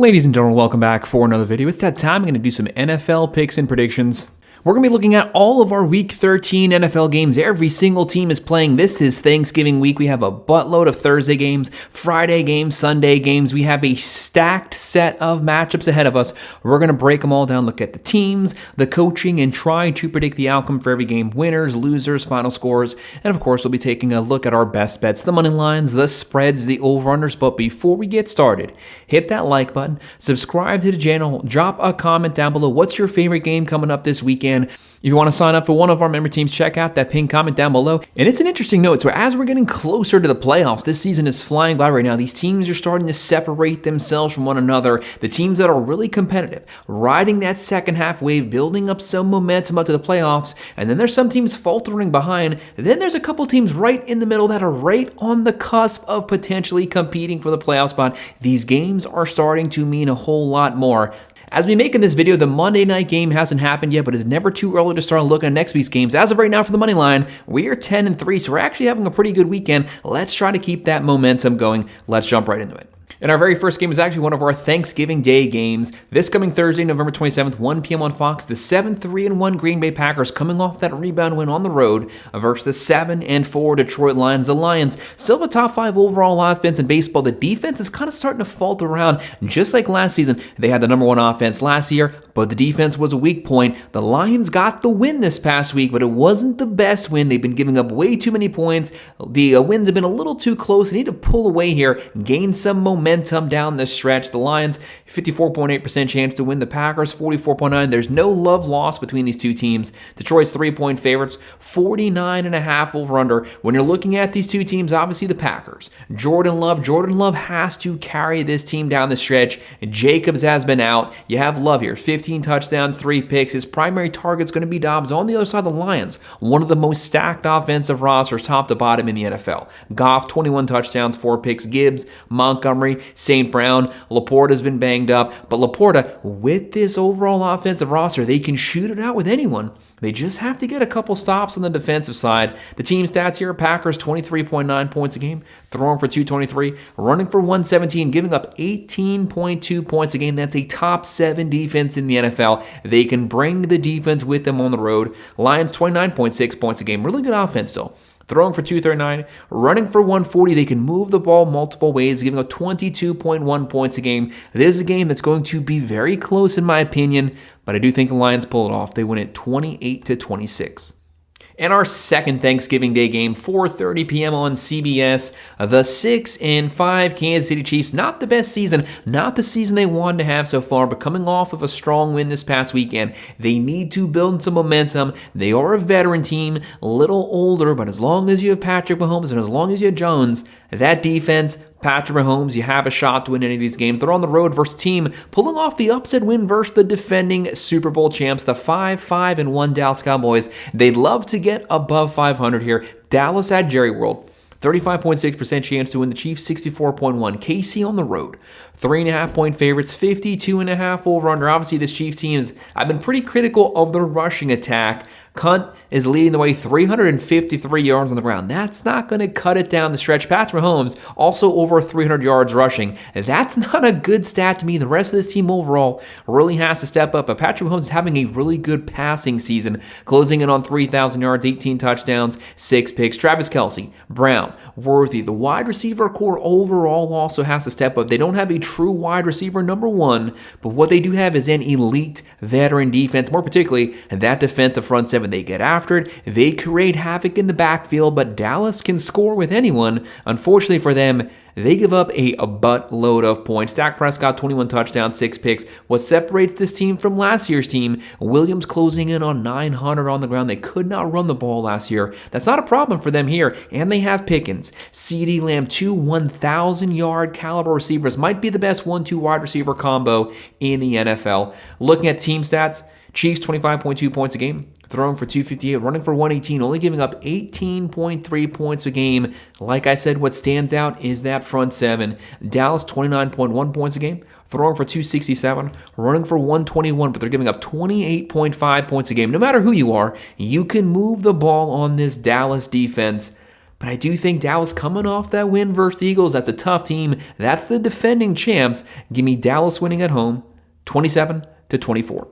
Ladies and gentlemen, welcome back for another video. It's that time. I'm going to do some NFL picks and predictions. We're going to be looking at all of our Week 13 NFL games. Every single team is playing. This is Thanksgiving week. We have a buttload of Thursday games, Friday games, Sunday games. We have a stacked set of matchups ahead of us. We're going to break them all down, look at the teams, the coaching, and try to predict the outcome for every game. Winners, losers, final scores. And of course, we'll be taking a look at our best bets, the money lines, the spreads, the over-unders. But before we get started, hit that like button, subscribe to the channel, drop a comment down below. What's your favorite game coming up this weekend? If you want to sign up for one of our member teams, check out that pinned comment down below. And it's an interesting note. So as we're getting closer to the playoffs, this season is flying by right now. These teams are starting to separate themselves from one another. The teams that are really competitive, riding that second half wave, building up some momentum up to the playoffs. And then there's some teams faltering behind. Then there's a couple teams right in the middle that are right on the cusp of potentially competing for the playoff spot. These games are starting to mean a whole lot more. As we make in this video, the Monday night game hasn't happened yet, but it's never too early to start looking at next week's games. As of right now for the money line, we are 10-3, so we're actually having a pretty good weekend. Let's try to keep that momentum going. Let's jump right into it. And our very first game is actually one of our Thanksgiving Day games. This coming Thursday, November 27th, 1 p.m. on Fox, the 7-3-1 Green Bay Packers coming off that rebound win on the road versus the 7-4 Detroit Lions. The Lions still have a top 5 overall offense in baseball. The defense is kind of starting to falter around, just like last season. They had the number 1 offense last year, but the defense was a weak point. The Lions got the win this past week, but it wasn't the best win. They've been giving up way too many points. The wins have been a little too close. They need to pull away here, gain some momentum down the stretch. The Lions, 54.8% chance to win. The Packers, 44.9%. There's no love lost between these two teams. Detroit's 3-point favorites, 49.5 over-under. When you're looking at these two teams, obviously the Packers. Jordan Love has to carry this team down the stretch. Jacobs has been out. You have Love here, 15 touchdowns, 3 picks. His primary target's going to be Dobbs. On the other side, the Lions, one of the most stacked offensive rosters, top to bottom in the NFL. Goff, 21 touchdowns, 4 picks. Gibbs, Montgomery, St. Brown. Laporta's been banged up, but Laporta, with this overall offensive roster, they can shoot it out with anyone. They just have to get a couple stops on the defensive side. The team stats here, Packers 23.9 points a game, throwing for 223, running for 117, giving up 18.2 points a game. That's a top 7 defense in the NFL. They can bring the defense with them on the road. Lions 29.6 points a game. Really good offense still. Throwing for 239, running for 140. They can move the ball multiple ways, giving up 22.1 points a game. This is a game that's going to be very close in my opinion, but I do think the Lions pull it off. They win it 28-26. And our second Thanksgiving Day game, 4:30 p.m. on CBS, the 6-5 Kansas City Chiefs. Not the best season, not the season they wanted to have so far, but coming off of a strong win this past weekend. They need to build some momentum. They are a veteran team, a little older, but as long as you have Patrick Mahomes and as long as you have Jones, that defense, Patrick Mahomes, you have a shot to win any of these games. They're on the road versus a team pulling off the upset win versus the defending Super Bowl champs, the 5-1 Dallas Cowboys. They'd love to get above 500 here. Dallas at Jerry World. 35.6% chance to win. The Chiefs, 64.1%. KC on the road, 3.5-point favorites, 52.5 over-under. Obviously, this Chiefs team I've been pretty critical of their rushing attack. Kunt is leading the way, 353 yards on the ground. That's not going to cut it down the stretch. Patrick Mahomes, also over 300 yards rushing. That's not a good stat to me. The rest of this team overall really has to step up. But Patrick Mahomes is having a really good passing season, closing in on 3,000 yards, 18 touchdowns, 6 picks. Travis Kelce, Brown, Worthy. The wide receiver core overall also has to step up. They don't have a true wide receiver number 1, but what they do have is an elite veteran defense, more particularly that defensive front 7. They get after it. They create havoc in the backfield, but Dallas can score with anyone. Unfortunately for them, they give up a buttload of points. Dak Prescott, 21 touchdowns, 6 picks. What separates this team from last year's team, Williams closing in on 900 on the ground. They could not run the ball last year. That's not a problem for them here. And they have Pickens, CeeDee Lamb, 2 1,000-yard caliber receivers. Might be the best 1-2 wide receiver combo in the NFL. Looking at team stats, Chiefs 25.2 points a game, throwing for 258, running for 118, only giving up 18.3 points a game. Like I said, what stands out is that front 7. Dallas 29.1 points a game, throwing for 267, running for 121, but they're giving up 28.5 points a game. No matter who you are, you can move the ball on this Dallas defense. But I do think Dallas coming off that win versus the Eagles, that's a tough team. That's the defending champs. Give me Dallas winning at home, 27-24.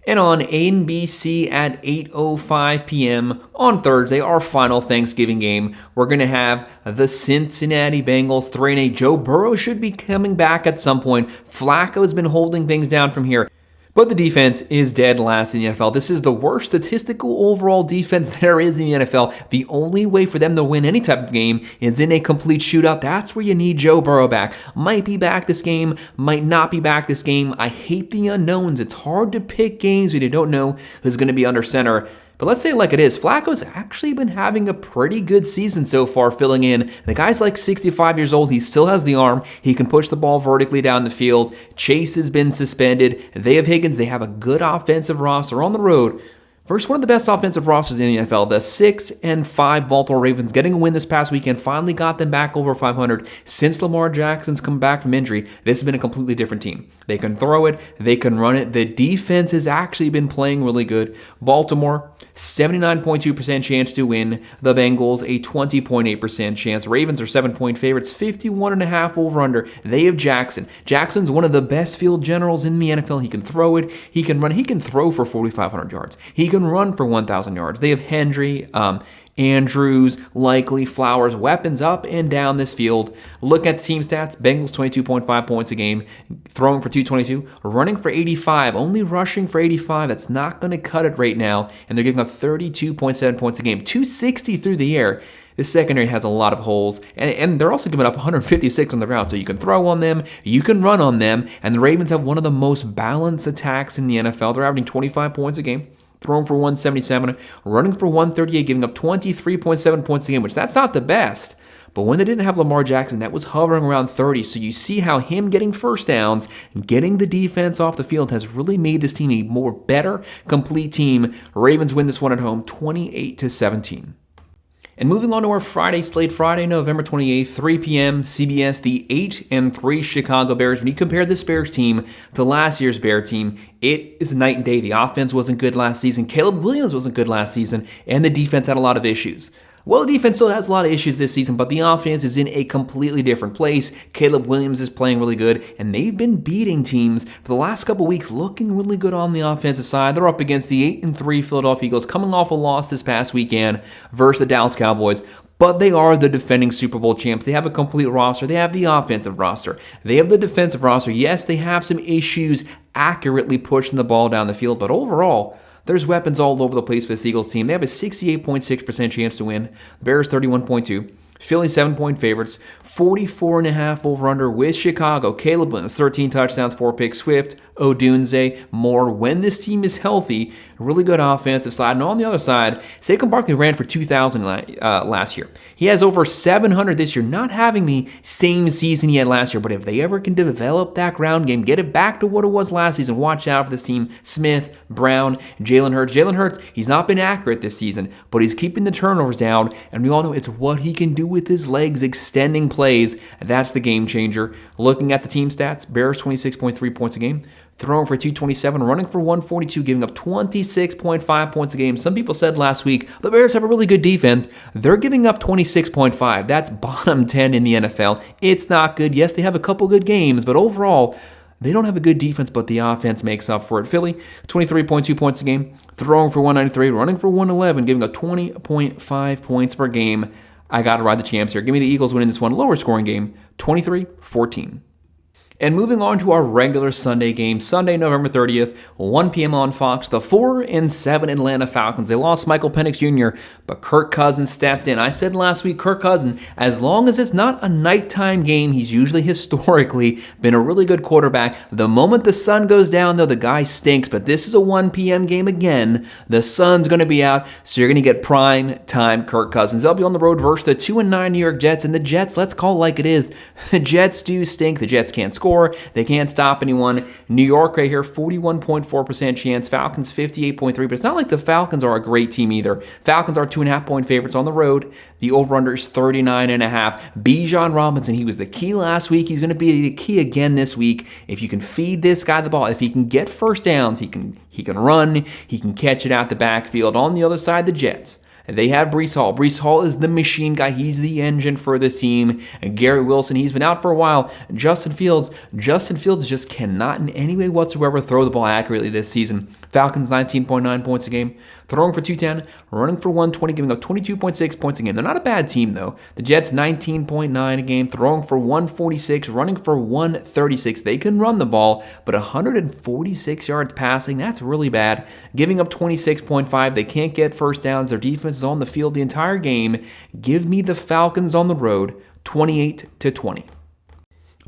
And on NBC at 8:05 p.m. on Thursday, our final Thanksgiving game, we're going to have the Cincinnati Bengals 3-8. Joe Burrow should be coming back at some point. Flacco has been holding things down from here. But the defense is dead last in the NFL. This is the worst statistical overall defense there is in the NFL. The only way for them to win any type of game is in a complete shootout. That's where you need Joe Burrow back. Might be back this game, might not be back this game. I hate the unknowns. It's hard to pick games when you don't know who's going to be under center. But let's say it like it is. Flacco's actually been having a pretty good season so far filling in. The guy's like 65 years old. He still has the arm. He can push the ball vertically down the field. Chase has been suspended. They have Higgins. They have a good offensive roster on the road versus one of the best offensive rosters in the NFL. The 6-5 Baltimore Ravens getting a win this past weekend finally got them back over 500. Since Lamar Jackson's come back from injury, this has been a completely different team. They can throw it. They can run it. The defense has actually been playing really good. Baltimore, 79.2% chance to win. The Bengals, a 20.8% chance. Ravens are 7-point favorites, 51.5 over-under. They have Jackson. Jackson's one of the best field generals in the NFL. He can throw it. He can run. He can throw for 4,500 yards. He can run for 1,000 yards. They have Henry, Andrews, Likely, Flowers, weapons up and down this field. Look at the team stats. Bengals 22.5 points a game, throwing for 222, running for 85, only rushing for 85. That's not going to cut it right now. And they're giving up 32.7 points a game, 260 through the air. This secondary has a lot of holes, and they're also giving up 156 on the ground. So you can throw on them, you can run on them, and the Ravens have one of the most balanced attacks in the NFL. They're averaging 25 points a game, throwing for 177, running for 138, giving up 23.7 points a game, which that's not the best. But when they didn't have Lamar Jackson, that was hovering around 30. So you see how him getting first downs and getting the defense off the field has really made this team a more better, complete team. Ravens win this one at home, 28-17. And moving on to our Friday slate, Friday, November 28th, 3 p.m., CBS, the 8-3 Chicago Bears. When you compare this Bears team to last year's Bear team, it is night and day. The offense wasn't good last season. Caleb Williams wasn't good last season, and the defense had a lot of issues. Well, the defense still has a lot of issues this season, but the offense is in a completely different place. Caleb Williams is playing really good, and they've been beating teams for the last couple weeks, looking really good on the offensive side. They're up against the 8-3 Philadelphia Eagles, coming off a loss this past weekend versus the Dallas Cowboys. But they are the defending Super Bowl champs. They have a complete roster. They have the offensive roster. They have the defensive roster. Yes, they have some issues accurately pushing the ball down the field, but overall, there's weapons all over the place for this Eagles team. They have a 68.6% chance to win. The Bears 31.2. Philly 7-point favorites. 44.5 over-under with Chicago. Caleb Williams 13 touchdowns, 4 picks. Swift, Odunze, Moore. When this team is healthy, really good offensive side. And on the other side, Saquon Barkley ran for 2,000 last year. He has over 700 this year, not having the same season he had last year. But if they ever can develop that ground game, get it back to what it was last season, watch out for this team. Smith, Brown, Jalen Hurts. Jalen Hurts, he's not been accurate this season, but he's keeping the turnovers down. And we all know it's what he can do with his legs, extending plays. That's the game changer. Looking at the team stats, Bears 26.3 points a game, throwing for 227, running for 142, giving up 26.5 points a game. Some people said last week, the Bears have a really good defense. They're giving up 26.5. That's bottom 10 in the NFL. It's not good. Yes, they have a couple good games, but overall, they don't have a good defense, but the offense makes up for it. Philly, 23.2 points a game, throwing for 193, running for 111, giving up 20.5 points per game. I got to ride the champs here. Give me the Eagles winning this one. Lower scoring game, 23-14. And moving on to our regular Sunday game, Sunday, November 30th, 1 p.m. on Fox, the 4-7 Atlanta Falcons. They lost Michael Penix Jr., but Kirk Cousins stepped in. I said last week, Kirk Cousins, as long as it's not a nighttime game, he's usually historically been a really good quarterback. The moment the sun goes down, though, the guy stinks, but this is a 1 p.m. game again. The sun's going to be out, so you're going to get prime time Kirk Cousins. They'll be on the road versus the 2-9 New York Jets, and the Jets, let's call it like it is. The Jets do stink. The Jets can't score. They can't stop anyone. New York right here, 41.4% chance. Falcons 58.3%. But it's not like the Falcons are a great team either. Falcons are 2.5-point favorites on the road. The over-under is 39.5. Bijan Robinson, he was the key last week. He's going to be the key again this week. If you can feed this guy the ball, if he can get first downs, he can run, he can catch it out the backfield. On the other side, the Jets. They have Breece Hall. Breece Hall is the machine guy. He's the engine for this team. And Garrett Wilson, he's been out for a while. Justin Fields just cannot in any way whatsoever throw the ball accurately this season. Falcons 19.9 points a game, throwing for 210, running for 120, giving up 22.6 points a game. They're not a bad team though. The Jets 19.9 a game, throwing for 146, running for 136. They can run the ball, but 146 yards passing, that's really bad. Giving up 26.5. They can't get first downs. Their defense is on the field the entire game. Give me the Falcons on the road, 28-20.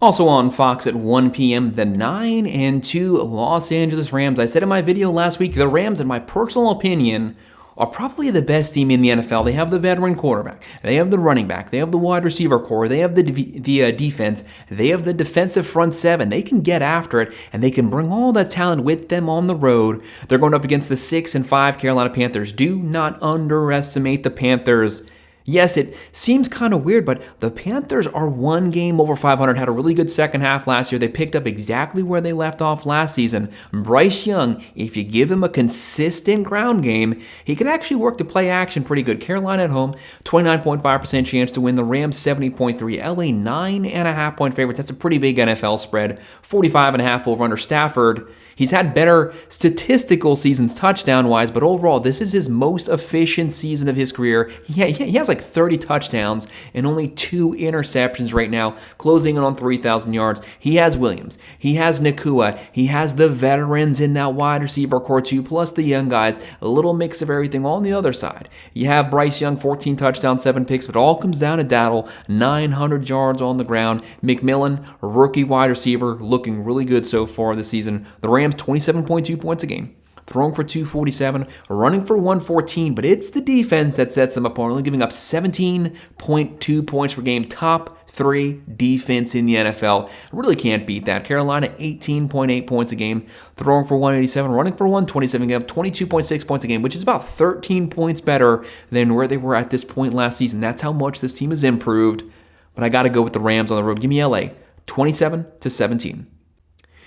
Also on Fox at 1 p.m., the 9-2 Los Angeles Rams. I said in my video last week, the Rams, in my personal opinion, are probably the best team in the NFL. They have the veteran quarterback. They have the running back. They have the wide receiver core. They have the defense. They have the defensive front seven. They can get after it, and they can bring all that talent with them on the road. They're going up against the 6-5 Carolina Panthers. Do not underestimate the Panthers. Yes, it seems kind of weird, but the Panthers are one game over 500, had a really good second half last year. They picked up exactly where they left off last season. Bryce Young, if you give him a consistent ground game, he can actually work the play action pretty good. Carolina at home, 29.5% chance to win. The Rams, 70.3. LA, 9.5-point favorites. That's a pretty big NFL spread. 45.5 over under. Stafford, he's had better statistical seasons touchdown-wise, but overall, this is his most efficient season of his career. He has like 30 touchdowns and only 2 interceptions right now, closing in on 3,000 yards. He has Williams. He has Nakua. He has the veterans in that wide receiver core too, plus the young guys. A little mix of everything on the other side. You have Bryce Young, 14 touchdowns, 7 picks, but it all comes down to Daddle, 900 yards on the ground. McMillan, rookie wide receiver, looking really good so far this season. The Rams, 27.2 points a game, throwing for 247, running for 114, but it's the defense that sets them apart, only giving up 17.2 points per game. Top 3 defense in the NFL. Really can't beat that. Carolina, 18.8 points a game, throwing for 187, running for 127, giving up 22.6 points a game, which is about 13 points better than where they were at this point last season. That's how much this team has improved, but I got to go with the Rams on the road. Give me LA, 27-17.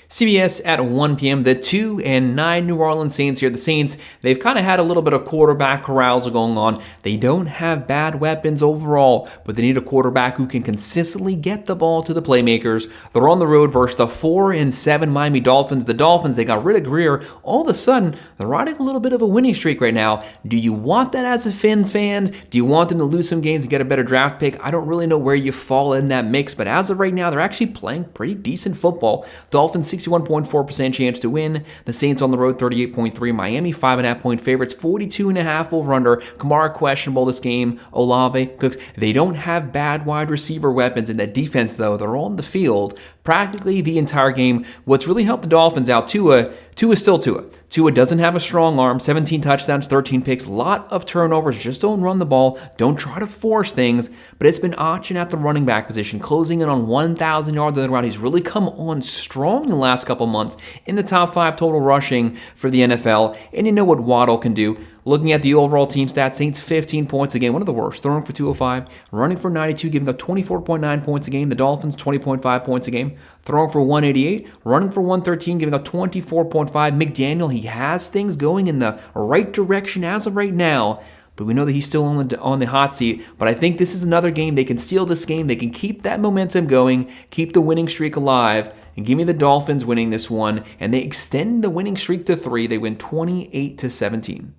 CBS at 1 p.m., the 2-9 New Orleans Saints here. The Saints, they've kind of had a little bit of quarterback carousal going on. They don't have bad weapons overall, but they need a quarterback who can consistently get the ball to the playmakers. They're on the road versus the 4-7 Miami Dolphins. The Dolphins, they got rid of Greer. All of a sudden, they're riding a little bit of a winning streak right now. Do you want that as a Fins fan? Do you want them to lose some games and get a better draft pick? I don't really know where you fall in that mix, but as of right now, they're actually playing pretty decent football. Dolphins, 61.4% chance to win. The Saints on the road, 38.3. Miami, 5.5-point favorites, 42.5 over under. Kamara questionable this game. Olave, Cooks. They don't have bad wide receiver weapons in that defense, though. They're on the field practically the entire game. What's really helped the Dolphins out, Tua is still Tua. Tua doesn't have a strong arm, 17 touchdowns, 13 picks, lot of turnovers. Just don't run the ball. Don't try to force things. But it's been Achin at the running back position, closing in on 1,000 yards on the ground. He's really come on strong in the last couple months, in the top 5 total rushing for the NFL. And you know what Waddle can do. Looking at the overall team stats, Saints 15 points a game, one of the worst. Throwing for 205, running for 92, giving up 24.9 points a game. The Dolphins 20.5 points a game, throwing for 188, running for 113, giving up 24.5. McDaniel, he has things going in the right direction as of right now, but we know that he's still on the hot seat. But I think this is another game. They can steal this game. They can keep that momentum going, keep the winning streak alive, and give me the Dolphins winning this one. And they extend the winning streak to 3. They win 28-17.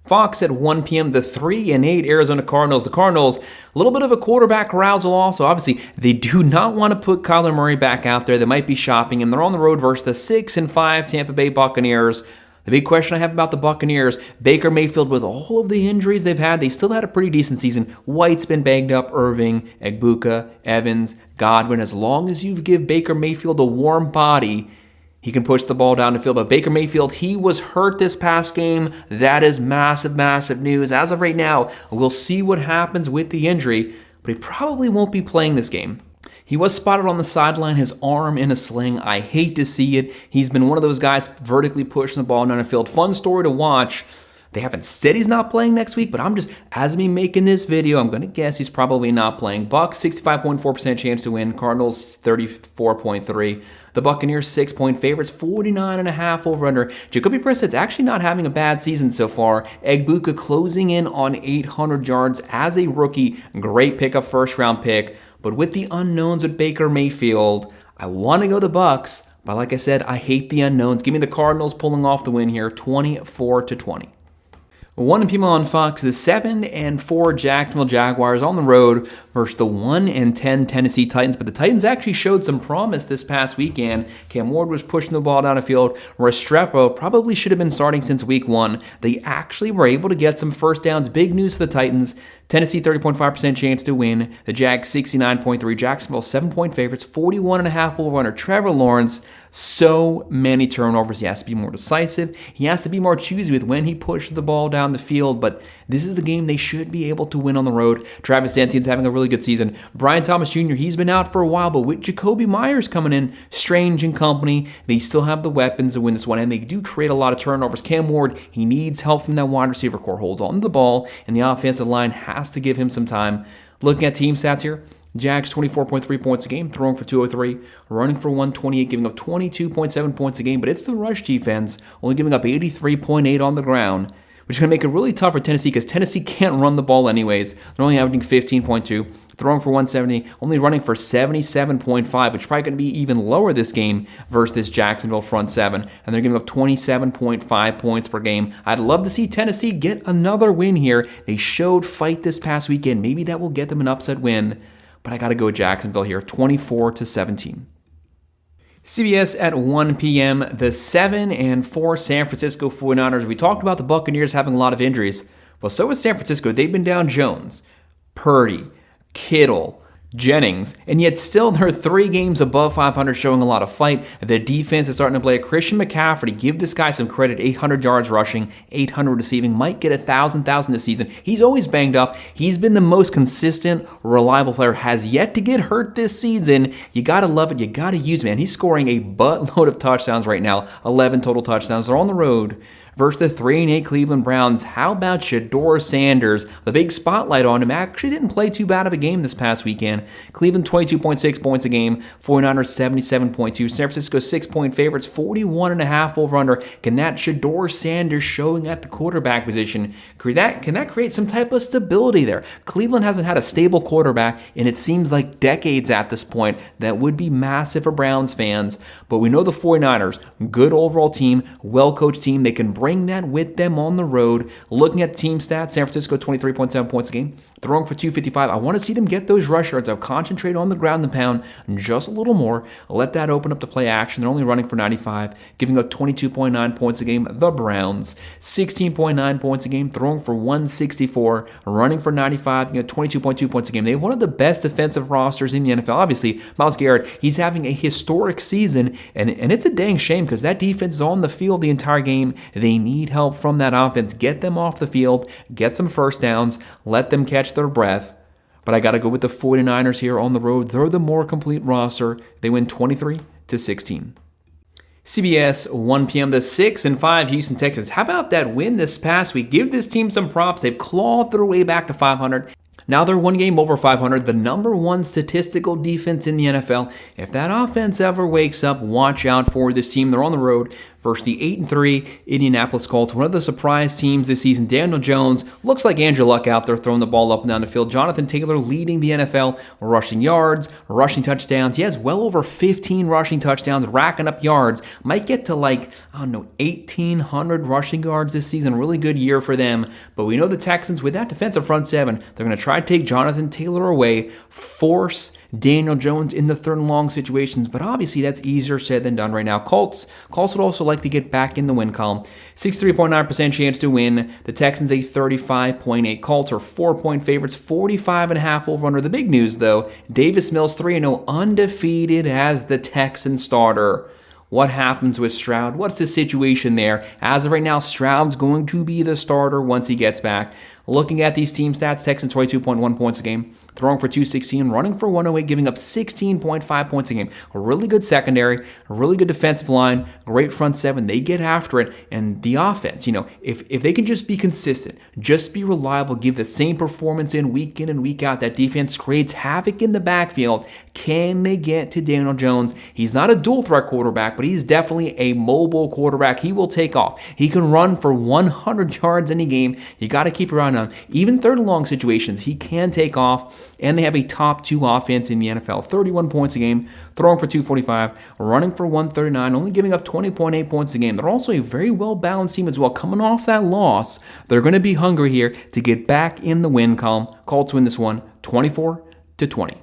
Fox at 1 p.m., the 3-8 Arizona Cardinals. The Cardinals, a little bit of a quarterback carousal also. Obviously, they do not want to put Kyler Murray back out there. They might be shopping him. They're on the road versus the 6-5 Tampa Bay Buccaneers. The big question I have about the Buccaneers, Baker Mayfield, with all of the injuries they've had, they still had a pretty decent season. White's been banged up, Irving, Egbuka, Evans, Godwin. As long as you give Baker Mayfield a warm body, he can push the ball down the field. But Baker Mayfield, he was hurt this past game. That is massive, massive news. As of right now, we'll see what happens with the injury, but he probably won't be playing this game. He was spotted on the sideline, his arm in a sling. I hate to see it. He's been one of those guys vertically pushing the ball down the field. Fun story to watch. They haven't said he's not playing next week, but as me making this video, I'm going to guess he's probably not playing. Bucks, 65.4% chance to win. Cardinals, 34.3. The Buccaneers 6-point favorites, 49.5 over-under. Jacoby Brissett's actually not having a bad season so far. Egbuka closing in on 800 yards as a rookie. Great pickup, first-round pick. But with the unknowns with Baker Mayfield, I want to go the Bucs. But like I said, I hate the unknowns. Give me the Cardinals pulling off the win here, 24-20. 1 p.m. on Fox, the 7-4 Jacksonville Jaguars on the road versus the 1-10 Tennessee Titans. But the Titans actually showed some promise this past weekend. Cam Ward was pushing the ball down the field. Restrepo probably should have been starting since week 1. They actually were able to get some first downs. Big news for the Titans. Tennessee 30.5% chance to win. The Jags 69.3. Jacksonville 7-point favorites, 41.5 over-under. Trevor Lawrence, so many turnovers. He has to be more decisive. He has to be more choosy with when he pushes the ball down the field. But this is the game they should be able to win on the road. Travis Etienne's having a really good season. Brian Thomas Jr., he's been out for a while, but with Jacoby Myers coming in, Strange and company, they still have the weapons to win this one, and they do create a lot of turnovers. Cam Ward, he needs help from that wide receiver core. Hold on to the ball, and the offensive line has to give him some time. Looking at team stats here, Jags 24.3 points a game, throwing for 203, running for 128, giving up 22.7 points a game, but it's the rush defense, only giving up 83.8 on the ground, which is going to make it really tough for Tennessee because Tennessee can't run the ball anyways. They're only averaging 15.2, throwing for 170, only running for 77.5, which is probably going to be even lower this game versus this Jacksonville front seven, and they're giving up 27.5 points per game. I'd love to see Tennessee get another win here. They showed fight this past weekend. Maybe that will get them an upset win, but I got to go with Jacksonville here, 24-17. CBS at 1 p.m., the 7-4 San Francisco 49ers. We talked about the Buccaneers having a lot of injuries. Well, so is San Francisco. They've been down Jones, Purdy, Kittle, Jennings, and yet still they're 3 games above 500, showing a lot of fight. The defense is starting to play. Christian McCaffrey, give this guy some credit. 800 yards rushing, 800 receiving, might get 1,000 this season. He's always banged up. He's been the most consistent, reliable player. Has yet to get hurt this season. You got to love it. You got to use it, man. He's scoring a buttload of touchdowns right now, 11 total touchdowns. They're on the road versus the 3-8 Cleveland Browns. How about Shedeur Sanders? The big spotlight on him. Actually didn't play too bad of a game this past weekend. Cleveland 22.6 points a game. 49ers 77.2. San Francisco 6-point favorites. 41.5 over-under. Can that Shedeur Sanders showing at the quarterback position, can that create some type of stability there? Cleveland hasn't had a stable quarterback, and it seems like decades at this point. That would be massive for Browns fans. But we know the 49ers, good overall team, well-coached team. They can bring that with them on the road. Looking at team stats, San Francisco 23.7 points a game, throwing for 255. I want to see them get those rush yards. I'll concentrate on the ground and pound just a little more. Let that open up the play action. They're only running for 95, giving up 22.9 points a game. The Browns 16.9 points a game, throwing for 164, running for 95, giving up 22.2 points a game. They have one of the best defensive rosters in the NFL. Obviously, Myles Garrett, he's having a historic season, and it's a dang shame because that defense is on the field the entire game. They need help from that offense. Get them off the field, get some first downs, let them catch their breath. But I got to go with the 49ers here on the road. They're the more complete roster. They win 23-16. CBS, 1 p.m., the 6-5 Houston Texans. How about that win this past week? Give this team some props. They've clawed their way back to 500. Now they're 1 game over 500, the number 1 statistical defense in the NFL. If that offense ever wakes up, watch out for this team. They're on the road versus the 8-3 Indianapolis Colts. One of the surprise teams this season. Daniel Jones looks like Andrew Luck out there throwing the ball up and down the field. Jonathan Taylor leading the NFL, rushing yards, rushing touchdowns. He has well over 15 rushing touchdowns, racking up yards. Might get to 1,800 rushing yards this season. Really good year for them. But we know the Texans, with that defensive front seven, they're going to try to take Jonathan Taylor away, force Daniel Jones in the 3rd and long situations, but obviously that's easier said than done right now. Colts would also like to get back in the win column. 63.9% chance to win. The Texans a 35.8. Colts are 4-point favorites, 45.5 over under. The big news though, Davis Mills 3-0, undefeated as the Texan starter. What happens with Stroud? What's the situation there? As of right now, Stroud's going to be the starter once he gets back. Looking at these team stats, Texans 22.1 points a game, throwing for 216, running for 108, giving up 16.5 points a game. A really good secondary, a really good defensive line, great front seven. They get after it. And the offense, if they can just be consistent, just be reliable, give the same performance in and week out, that defense creates havoc in the backfield. Can they get to Daniel Jones? He's not a dual threat quarterback, but he's definitely a mobile quarterback. He will take off. He can run for 100 yards any game. You got to keep your eye on him. Even third and long situations, he can take off. And they have a top 2 offense in the NFL. 31 points a game, throwing for 245, running for 139, only giving up 20.8 points a game. They're also a very well-balanced team as well. Coming off that loss, they're going to be hungry here to get back in the win column. Colts win this one 24-20.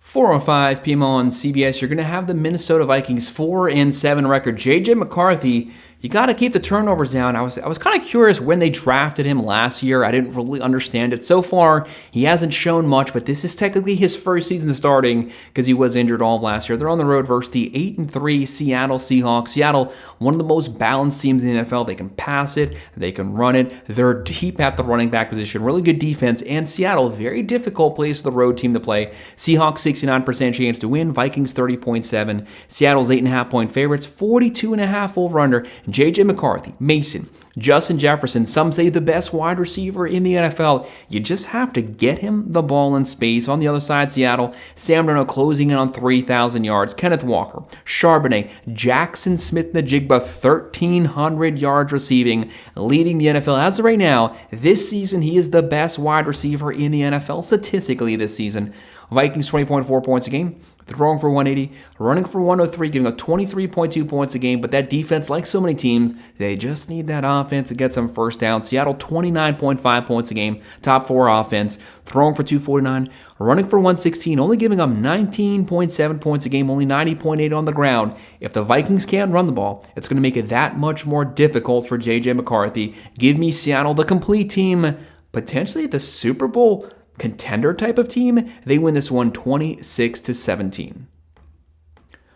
4:05 p.m. on CBS, you're going to have the Minnesota Vikings 4-7 record. J.J. McCarthy, you got to keep the turnovers down. I was kind of curious when they drafted him last year. I didn't really understand it. So far, he hasn't shown much, but this is technically his first season starting because he was injured all of last year. They're on the road versus the 8-3 Seattle Seahawks. Seattle, one of the most balanced teams in the NFL. They can pass it, they can run it. They're deep at the running back position. Really good defense. And Seattle, very difficult place for the road team to play. Seahawks 69% chance to win. Vikings 30.7. Seattle's 8.5-point favorites. 42.5 over/under. J.J. McCarthy, Mason, Justin Jefferson, some say the best wide receiver in the NFL. You just have to get him the ball in space. On the other side, Seattle, Sam Darnold closing in on 3,000 yards. Kenneth Walker, Charbonnet, Jackson Smith-Njigba, 1,300 yards receiving, leading the NFL. As of right now, this season, he is the best wide receiver in the NFL statistically this season. Vikings 20.4 points a game, throwing for 180, running for 103, giving up 23.2 points a game. But that defense, like so many teams, they just need that offense to get some first down. Seattle 29.5 points a game, top 4 offense, throwing for 249, running for 116, only giving up 19.7 points a game, only 90.8 on the ground. If the Vikings can't run the ball, it's going to make it that much more difficult for J.J. McCarthy. Give me Seattle, the complete team, potentially the Super Bowl contender type of team. They win this one 26-17.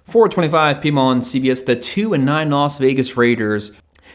4:25 p.m. on CBS, the 2-9 Las Vegas Raiders.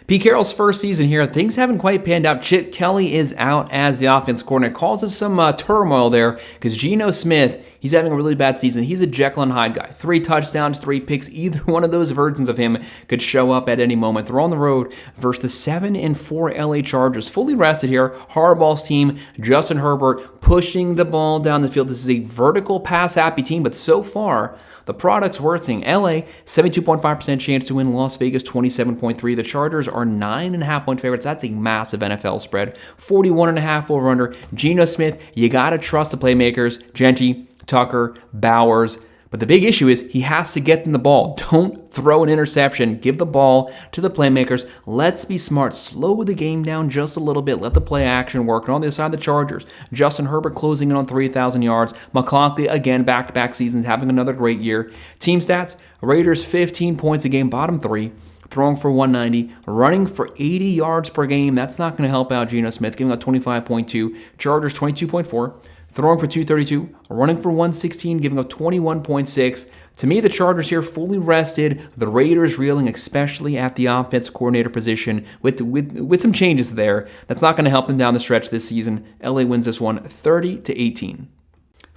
Pete Carroll's first season here, things haven't quite panned out. Chip Kelly is out as the offense coordinator. Causes some turmoil there because Geno Smith, he's having a really bad season. He's a Jekyll and Hyde guy. 3 touchdowns, 3 picks. Either one of those versions of him could show up at any moment. They're on the road versus the 7-4 LA Chargers. Fully rested here. Harbaugh's team, Justin Herbert, pushing the ball down the field. This is a vertical pass-happy team, but so far, the product's working. LA, 72.5% chance to win. Las Vegas, 27.3. The Chargers are 9.5-point favorites. That's a massive NFL spread. 41.5 over/under. Geno Smith, you got to trust the playmakers. Genty, Tucker, Bowers. But the big issue is he has to get them the ball. Don't throw an interception. Give the ball to the playmakers. Let's be smart. Slow the game down just a little bit. Let the play action work. And on the other side, the Chargers, Justin Herbert closing in on 3,000 yards. McConkey, again, back-to-back seasons, having another great year. Team stats, Raiders 15 points a game, bottom 3. Throwing for 190, running for 80 yards per game. That's not going to help out Geno Smith, giving out 25.2. Chargers 22.4. Throwing for 232, running for 116, giving up 21.6. To me, the Chargers here fully rested. The Raiders reeling, especially at the offense coordinator position, with some changes there. That's not going to help them down the stretch this season. LA wins this one 30-18.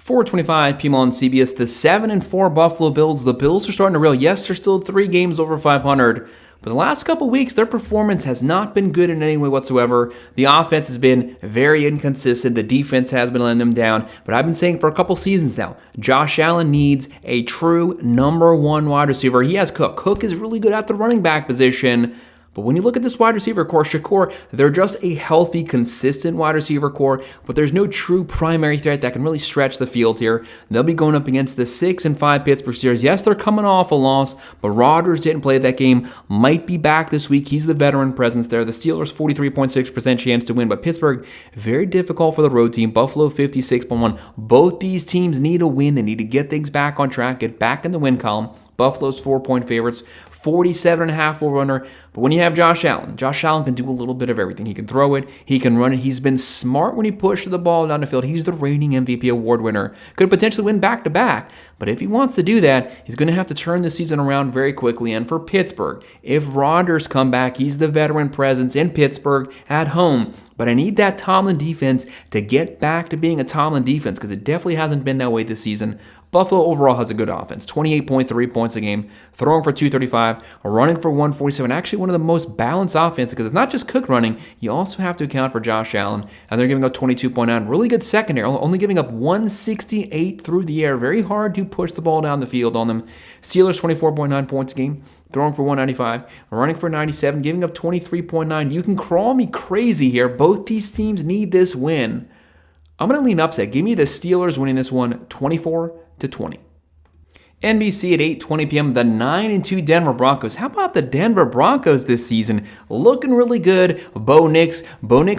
4:25 p.m. on CBS, the 7-4 Buffalo Bills. The Bills are starting to reel. Yes, they're still 3 games over 500. But the last couple weeks, their performance has not been good in any way whatsoever. The offense has been very inconsistent. The defense has been letting them down. But I've been saying for a couple seasons now, Josh Allen needs a true number 1 wide receiver. He has Cook. Cook is really good at the running back position. But when you look at this wide receiver core, Shakur, they're just a healthy, consistent wide receiver core, but there's no true primary threat that can really stretch the field here. They'll be going up against the 6-5 Pittsburgh Steelers. Yes, they're coming off a loss, but Rodgers didn't play that game. Might be back this week. He's the veteran presence there. The Steelers, 43.6% chance to win, but Pittsburgh, very difficult for the road team. Buffalo, 56.1. Both these teams need a win. They need to get things back on track, get back in the win column. Buffalo's 4-point favorites, 47.5 over-under. But when you have Josh Allen can do a little bit of everything. He can throw it, he can run it. He's been smart when he pushes the ball down the field. He's the reigning MVP award winner. Could potentially win back-to-back. But if he wants to do that, he's going to have to turn the season around very quickly. And for Pittsburgh, if Rodgers come back, he's the veteran presence in Pittsburgh at home. But I need that Tomlin defense to get back to being a Tomlin defense because it definitely hasn't been that way this season. Buffalo overall has a good offense, 28.3 points a game, throwing for 235, running for 147. Actually, one of the most balanced offenses because it's not just Cook running. You also have to account for Josh Allen, and they're giving up 22.9. Really good secondary, only giving up 168 through the air. Very hard to push the ball down the field on them. Steelers, 24.9 points a game, throwing for 195, running for 97, giving up 23.9. You can call me crazy here. Both these teams need this win. I'm going to lean upset. Give me the Steelers winning this one 24-20. NBC at 8:20 p.m., the 9-2 Denver Broncos. How about the Denver Broncos this season? Looking really good. Bo Nix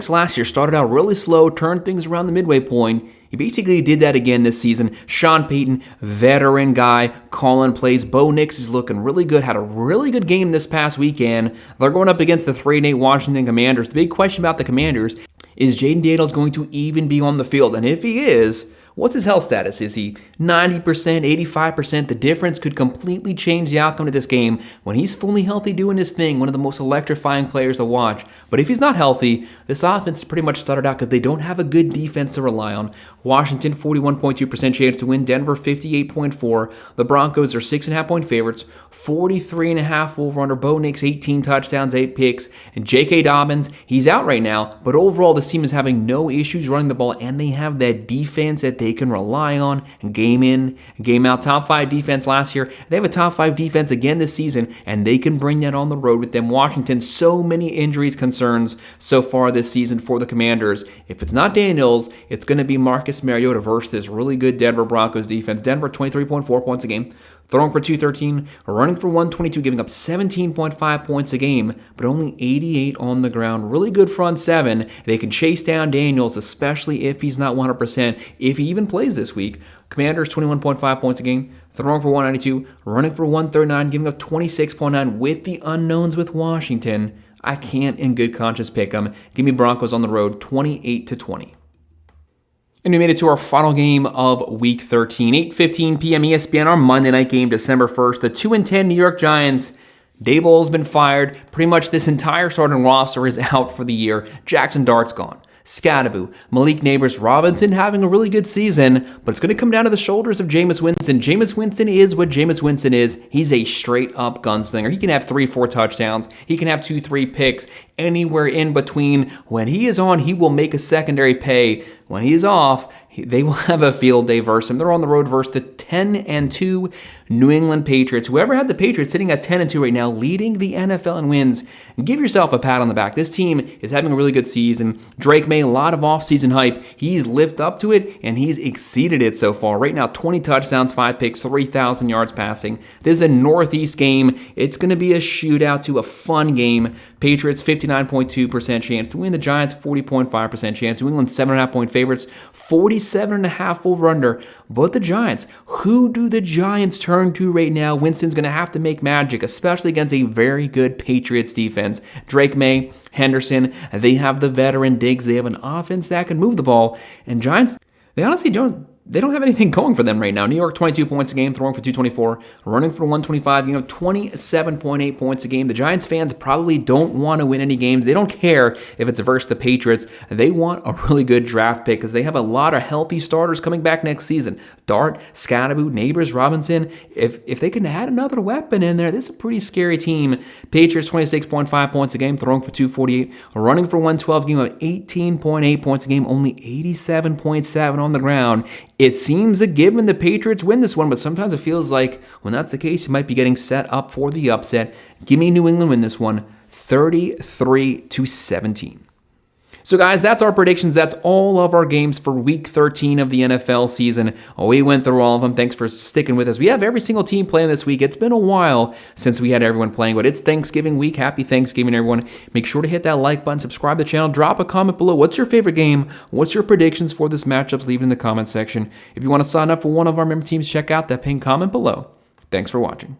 last year started out really slow, turned things around the midway point. He basically did that again this season. Sean Payton, veteran guy, calling plays. Bo Nix is looking really good. Had a really good game this past weekend. They're going up against the 3-8 Washington Commanders. The big question about the Commanders is Jaden Daniels going to even be on the field? And if he is, what's his health status? Is he 90%, 85%? The difference could completely change the outcome of this game when he's fully healthy doing his thing, one of the most electrifying players to watch. But if he's not healthy, this offense pretty much started out because they don't have a good defense to rely on. Washington, 41.2% chance to win. Denver, 58.4%. The Broncos are 6.5-point favorites, 43.5 over-under. Bo Nix, 18 touchdowns, 8 picks. And J.K. Dobbins, he's out right now, but overall this team is having no issues running the ball, and they have that defense that they can rely on game in, game out. Top 5 defense last year. They have a top 5 defense again this season, and they can bring that on the road with them. Washington, so many injuries concerns so far this season for the Commanders. If it's not Daniels, it's going to be Marcus Mariota versus this really good Denver Broncos defense. Denver, 23.4 points a game, throwing for 213, running for 122, giving up 17.5 points a game, but only 88 on the ground. Really good front seven. They can chase down Daniels, especially if he's not 100%, if he even plays this week. Commanders, 21.5 points a game, throwing for 192, running for 139, giving up 26.9 with the unknowns with Washington. I can't in good conscience pick them. Give me Broncos on the road, 28-20. And we made it to our final game of Week 13, 8:15 p.m. ESPN, our Monday night game, December 1st. The 2-10 New York Giants. Daboll's been fired. Pretty much this entire starting roster is out for the year. Jackson Dart's gone. Scadaboo, Malik Neighbors, Robinson having a really good season, but it's going to come down to the shoulders of Jameis Winston. Jameis Winston is what Jameis Winston is. He's a straight-up gunslinger. He can have 3-4 touchdowns. He can have 2-3 picks. Anywhere in between. When he is on, he will make a secondary pay. When he is off, they will have a field day versus him. They're on the road versus the 10-2 New England Patriots. Whoever had the Patriots sitting at 10-2 right now, leading the NFL in wins. Give yourself a pat on the back. This team is having a really good season. Drake May, a lot of offseason hype. He's lived up to it, and he's exceeded it so far. Right now, 20 touchdowns, 5 picks, 3,000 yards passing. This is a Northeast game. It's going to be a shootout to a fun game. Patriots, 59.2% chance to win. The Giants, 40.5% chance. New England, 7.5-point favorites, 47.5 over-under. But the Giants, who do the Giants turn to right now? Winston's going to have to make magic, especially against a very good Patriots defense. Drake May, Henderson, they have the veteran Diggs. They have an offense that can move the ball. And Giants, they honestly don't have anything going for them right now. New York, 22 points a game, throwing for 224, running for 125, 27.8 points a game. The Giants fans probably don't want to win any games. They don't care if it's versus the Patriots. They want a really good draft pick because they have a lot of healthy starters coming back next season. Dart, Scadaboo, Neighbors, Robinson. If they can add another weapon in there, this is a pretty scary team. Patriots, 26.5 points a game, throwing for 248, running for 112, giving up 18.8 points a game, only 87.7 on the ground. It seems a given the Patriots win this one, but sometimes it feels like when that's the case, you might be getting set up for the upset. Give me New England win this one, 33-17. So guys, that's our predictions. That's all of our games for Week 13 of the NFL season. We went through all of them. Thanks for sticking with us. We have every single team playing this week. It's been a while since we had everyone playing, but it's Thanksgiving week. Happy Thanksgiving, everyone. Make sure to hit that like button, subscribe to the channel, drop a comment below. What's your favorite game? What's your predictions for this matchup? Leave it in the comment section. If you want to sign up for one of our member teams, check out that pinned comment below. Thanks for watching.